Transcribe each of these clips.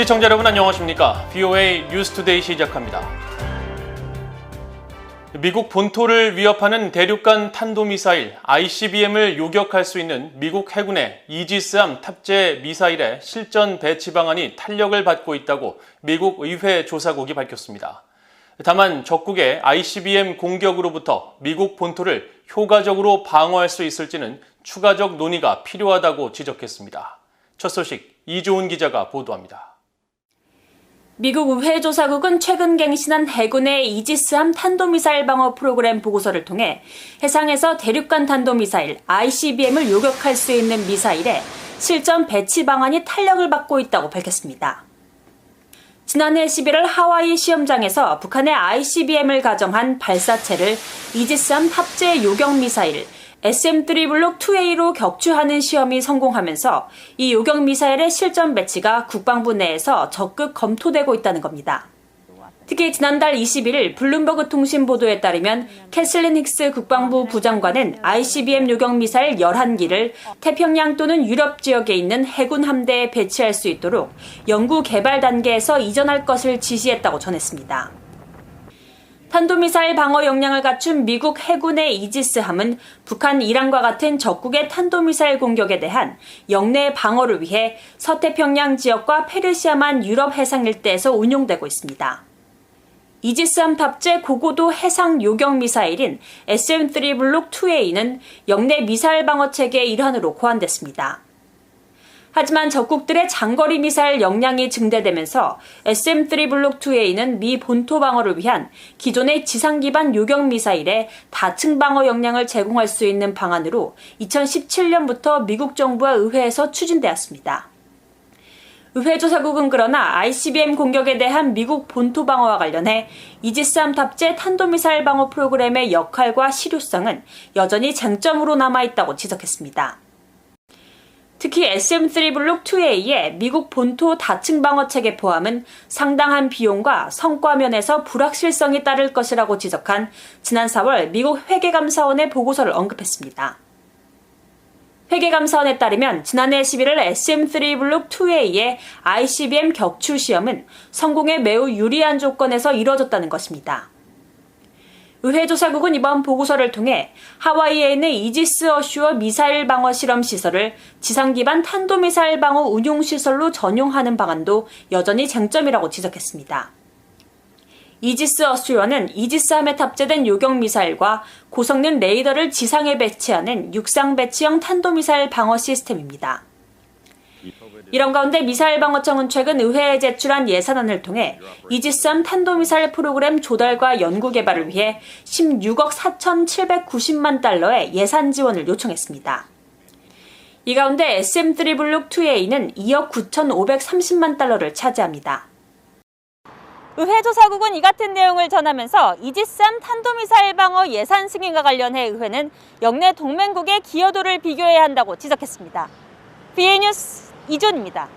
시청자 여러분 안녕하십니까? VOA 뉴스투데이 시작합니다. 미국 본토를 위협하는 대륙간 탄도미사일 ICBM을 요격할 수 있는 미국 해군의 이지스함 탑재 미사일의 실전 배치 방안이 탄력을 받고 있다고 미국 의회 조사국이 밝혔습니다. 다만 적국의 ICBM 공격으로부터 미국 본토를 효과적으로 방어할 수 있을지는 추가적 논의가 필요하다고 지적했습니다. 첫 소식 이조은 기자가 보도합니다. 미국 의회 조사국은 최근 갱신한 해군의 이지스함 탄도미사일 방어 프로그램 보고서를 통해 해상에서 대륙간 탄도미사일 ICBM을 요격할 수 있는 미사일의 실전 배치 방안이 탄력을 받고 있다고 밝혔습니다. 지난해 11월 하와이 시험장에서 북한의 ICBM을 가정한 발사체를 이지스함 탑재 요격 미사일 SM-3 블록 2A로 격추하는 시험이 성공하면서 이 요격 미사일의 실전 배치가 국방부 내에서 적극 검토되고 있다는 겁니다. 특히 지난달 21일 블룸버그 통신 보도에 따르면 캐슬린 힉스 국방부 부장관은 ICBM 요격 미사일 11기를 태평양 또는 유럽 지역에 있는 해군 함대에 배치할 수 있도록 연구 개발 단계에서 이전할 것을 지시했다고 전했습니다. 탄도미사일 방어 역량을 갖춘 미국 해군의 이지스함은 북한, 이란과 같은 적국의 탄도미사일 공격에 대한 영내 방어를 위해 서태평양 지역과 페르시아만 유럽 해상 일대에서 운용되고 있습니다. 이지스함 탑재 고고도 해상 요격 미사일인 SM-3 블록 2A는 영내 미사일 방어 체계의 일환으로 고안됐습니다. 하지만 적국들의 장거리 미사일 역량이 증대되면서 SM-3 블록 2A는 미 본토 방어를 위한 기존의 지상 기반 요격 미사일의 다층 방어 역량을 제공할 수 있는 방안으로 2017년부터 미국 정부와 의회에서 추진되었습니다. 의회 조사국은 그러나 ICBM 공격에 대한 미국 본토 방어와 관련해 이지스함 탑재 탄도미사일 방어 프로그램의 역할과 실효성은 여전히 쟁점으로 남아있다고 지적했습니다. 특히 SM-3 블록 2A의 미국 본토 다층 방어 체계 포함은 상당한 비용과 성과 면에서 불확실성이 따를 것이라고 지적한 지난 4월 미국 회계감사원의 보고서를 언급했습니다. 회계감사원에 따르면 지난해 11월 SM-3 블록 2A의 ICBM 격추 시험은 성공에 매우 유리한 조건에서 이뤄졌다는 것입니다. 의회 조사국은 이번 보고서를 통해 하와이에 있는 이지스 어슈어 미사일 방어 실험 시설을 지상 기반 탄도미사일 방어 운용 시설로 전용하는 방안도 여전히 쟁점이라고 지적했습니다. 이지스 어슈어는 이지스함에 탑재된 요격 미사일과 고성능 레이더를 지상에 배치하는 육상 배치형 탄도미사일 방어 시스템입니다. 이런 가운데 미사일방어청은 최근 의회에 제출한 예산안을 통해 이지스함 탄도미사일 프로그램 조달과 연구 개발을 위해 16억 4,790만 달러의 예산 지원을 요청했습니다. 이 가운데 SM-3 블록 2A는 2억 9,530만 달러를 차지합니다. 의회 조사국은 이 같은 내용을 전하면서 이지스함 탄도미사일 방어 예산 승인과 관련해 의회는 영내 동맹국의 기여도를 비교해야 한다고 지적했습니다. VOA 뉴스 이존입니다.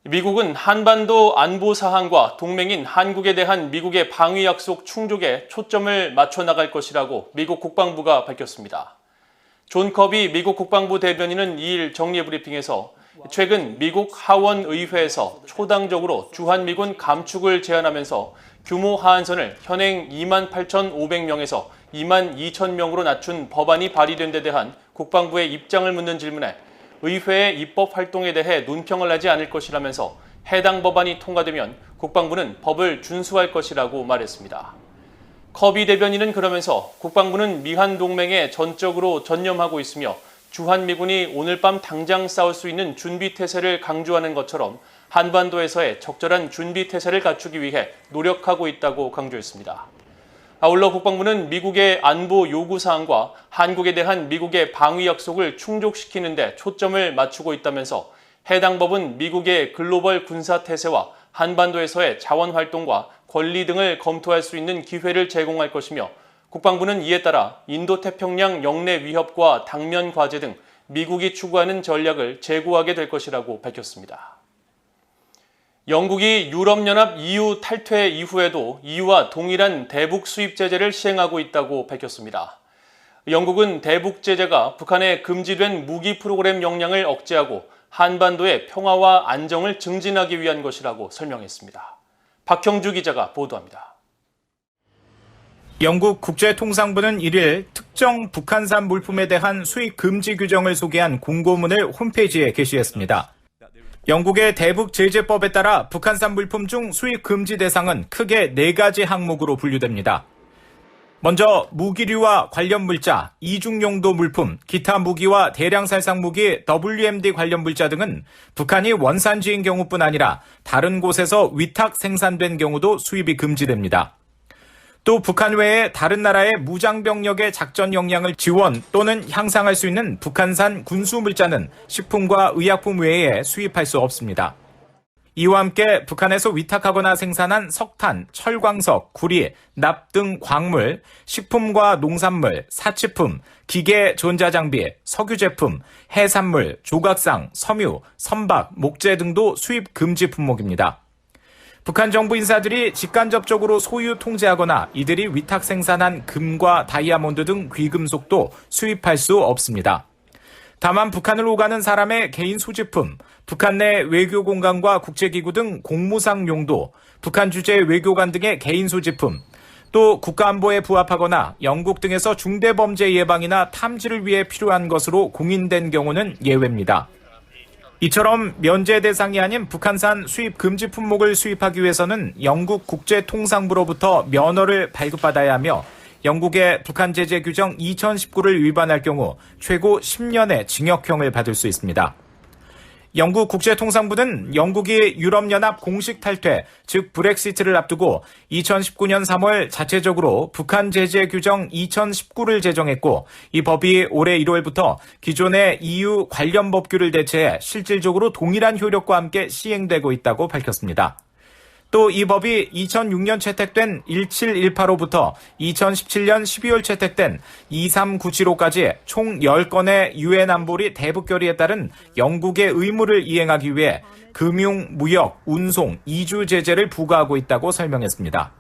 미국은 한반도 안보 사항과 동맹인 한국에 대한 미국의 방위 약속 충족에 초점을 맞춰 나갈 것이라고 미국 국방부가 밝혔습니다. 존 커비 미국 국방부 대변인은 2일 정례브리핑에서 최근 미국 하원 의회에서 초당적으로 주한미군 감축을 제안하면서 규모 하한선을 현행 28,500명에서 22,000명으로 낮춘 법안이 발의된 데 대한 국방부의 입장을 묻는 질문에 의회의 입법 활동에 대해 논평을 하지 않을 것이라면서 해당 법안이 통과되면 국방부는 법을 준수할 것이라고 말했습니다. 커비 대변인은 그러면서 국방부는 미한 동맹에 전적으로 전념하고 있으며 주한미군이 오늘 밤 당장 싸울 수 있는 준비태세를 강조하는 것처럼 한반도에서의 적절한 준비태세를 갖추기 위해 노력하고 있다고 강조했습니다. 아울러 국방부는 미국의 안보 요구사항과 한국에 대한 미국의 방위 약속을 충족시키는 데 초점을 맞추고 있다면서 해당 법은 미국의 글로벌 군사태세와 한반도에서의 자원활동과 권리 등을 검토할 수 있는 기회를 제공할 것이며 국방부는 이에 따라 인도태평양 영내 위협과 당면 과제 등 미국이 추구하는 전략을 제고하게 될 것이라고 밝혔습니다. 영국이 유럽연합 EU 탈퇴 이후에도 EU와 동일한 대북 수입 제재를 시행하고 있다고 밝혔습니다. 영국은 대북 제재가 북한의 금지된 무기 프로그램 역량을 억제하고 한반도의 평화와 안정을 증진하기 위한 것이라고 설명했습니다. 박형주 기자가 보도합니다. 영국 국제통상부는 1일 특정 북한산 물품에 대한 수입 금지 규정을 소개한 공고문을 홈페이지에 게시했습니다. 영국의 대북제재법에 따라 북한산 물품 중 수입 금지 대상은 크게 4가지 항목으로 분류됩니다. 먼저 무기류와 관련 물자, 이중용도 물품, 기타 무기와 대량 살상 무기, WMD 관련 물자 등은 북한이 원산지인 경우뿐 아니라 다른 곳에서 위탁 생산된 경우도 수입이 금지됩니다. 또 북한 외에 다른 나라의 무장병력의 작전 역량을 지원 또는 향상할 수 있는 북한산 군수 물자는 식품과 의약품 외에 수입할 수 없습니다. 이와 함께 북한에서 위탁하거나 생산한 석탄, 철광석, 구리, 납 등 광물, 식품과 농산물, 사치품, 기계, 전자장비, 석유제품, 해산물, 조각상, 섬유, 선박, 목재 등도 수입 금지 품목입니다. 북한 정부 인사들이 직간접적으로 소유 통제하거나 이들이 위탁 생산한 금과 다이아몬드 등 귀금속도 수입할 수 없습니다. 다만 북한을 오가는 사람의 개인 소지품, 북한 내 외교 공간과 국제기구 등 공무상 용도, 북한 주재 외교관 등의 개인 소지품, 또 국가안보에 부합하거나 영국 등에서 중대범죄 예방이나 탐지를 위해 필요한 것으로 공인된 경우는 예외입니다. 이처럼 면제 대상이 아닌 북한산 수입 금지 품목을 수입하기 위해서는 영국 국제통상부로부터 면허를 발급받아야 하며 영국의 북한 제재 규정 2019를 위반할 경우 최고 10년의 징역형을 받을 수 있습니다. 영국 국제통상부는 영국이 유럽연합 공식 탈퇴, 즉 브렉시트를 앞두고 2019년 3월 자체적으로 북한 제재 규정 2019를 제정했고 이 법이 올해 1월부터 기존의 EU 관련 법규를 대체해 실질적으로 동일한 효력과 함께 시행되고 있다고 밝혔습니다. 또 이 법이 2006년 채택된 1718호부터 2017년 12월 채택된 23975까지 총 10건의 유엔 안보리 대북 결의에 따른 영국의 의무를 이행하기 위해 금융, 무역, 운송, 이주 제재를 부과하고 있다고 설명했습니다.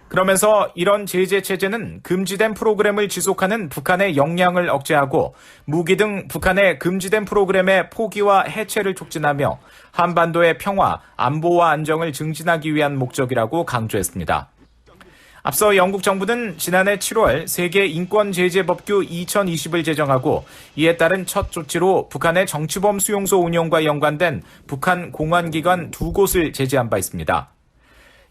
그러면서 이런 제재 체제는 금지된 프로그램을 지속하는 북한의 역량을 억제하고 무기 등 북한의 금지된 프로그램의 포기와 해체를 촉진하며 한반도의 평화, 안보와 안정을 증진하기 위한 목적이라고 강조했습니다. 앞서 영국 정부는 지난해 7월 세계 인권 제재 법규 2020을 제정하고 이에 따른 첫 조치로 북한의 정치범 수용소 운영과 연관된 북한 공안기관 2곳을 제재한 바 있습니다.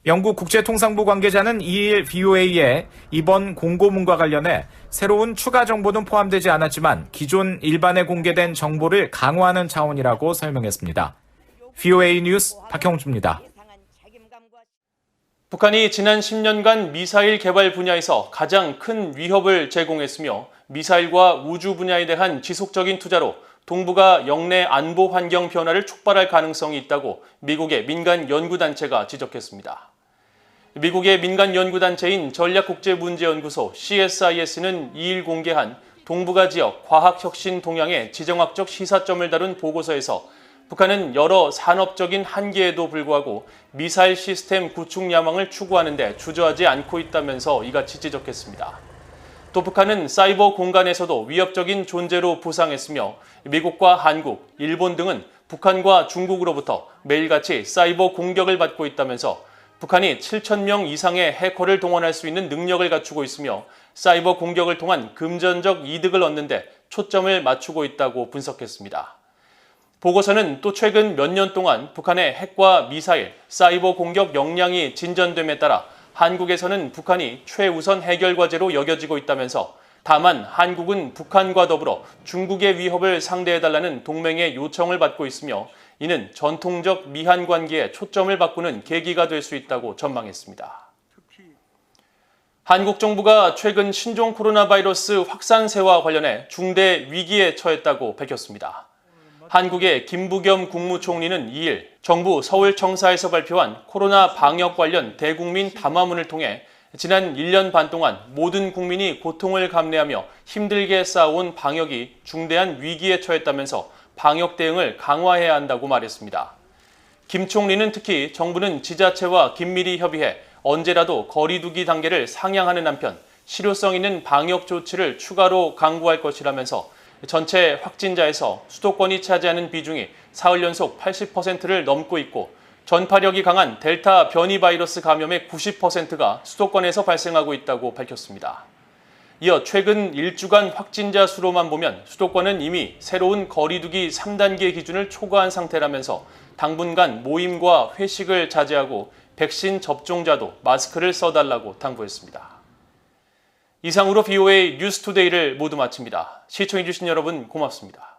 영국 국제통상부 관계자는 2일 VOA에 이번 공고문과 관련해 새로운 추가 정보는 포함되지 않았지만 기존 일반에 공개된 정보를 강화하는 차원이라고 설명했습니다. VOA 뉴스 박형주입니다. 북한이 지난 10년간 미사일 개발 분야에서 가장 큰 위협을 제공했으며 미사일과 우주 분야에 대한 지속적인 투자로 동북아 영내 안보 환경 변화를 촉발할 가능성이 있다고 미국의 민간 연구단체가 지적했습니다. 미국의 민간 연구단체인 전략국제문제연구소 CSIS는 2일 공개한 동북아 지역 과학혁신 동향의 지정학적 시사점을 다룬 보고서에서 북한은 여러 산업적인 한계에도 불구하고 미사일 시스템 구축 야망을 추구하는 데 주저하지 않고 있다면서 이같이 지적했습니다. 또 북한은 사이버 공간에서도 위협적인 존재로 부상했으며 미국과 한국, 일본 등은 북한과 중국으로부터 매일같이 사이버 공격을 받고 있다면서 북한이 7,000명 이상의 해커를 동원할 수 있는 능력을 갖추고 있으며 사이버 공격을 통한 금전적 이득을 얻는 데 초점을 맞추고 있다고 분석했습니다. 보고서는 또 최근 몇 년 동안 북한의 핵과 미사일, 사이버 공격 역량이 진전됨에 따라 한국에서는 북한이 최우선 해결 과제로 여겨지고 있다면서 다만 한국은 북한과 더불어 중국의 위협을 상대해달라는 동맹의 요청을 받고 있으며 이는 전통적 미한 관계에 초점을 바꾸는 계기가 될 수 있다고 전망했습니다. 한국 정부가 최근 신종 코로나 바이러스 확산세와 관련해 중대 위기에 처했다고 밝혔습니다. 한국의 김부겸 국무총리는 2일 정부 서울청사에서 발표한 코로나 방역 관련 대국민 담화문을 통해 지난 1년 반 동안 모든 국민이 고통을 감내하며 힘들게 쌓아온 방역이 중대한 위기에 처했다면서 방역 대응을 강화해야 한다고 말했습니다. 김 총리는 특히 정부는 지자체와 긴밀히 협의해 언제라도 거리 두기 단계를 상향하는 한편 실효성 있는 방역 조치를 추가로 강구할 것이라면서 전체 확진자에서 수도권이 차지하는 비중이 사흘 연속 80%를 넘고 있고 전파력이 강한 델타 변이 바이러스 감염의 90%가 수도권에서 발생하고 있다고 밝혔습니다. 이어 최근 1주간 확진자 수로만 보면 수도권은 이미 새로운 거리두기 3단계 기준을 초과한 상태라면서 당분간 모임과 회식을 자제하고 백신 접종자도 마스크를 써달라고 당부했습니다. 이상으로 BOA 뉴스투데이를 모두 마칩니다. 시청해주신 여러분 고맙습니다.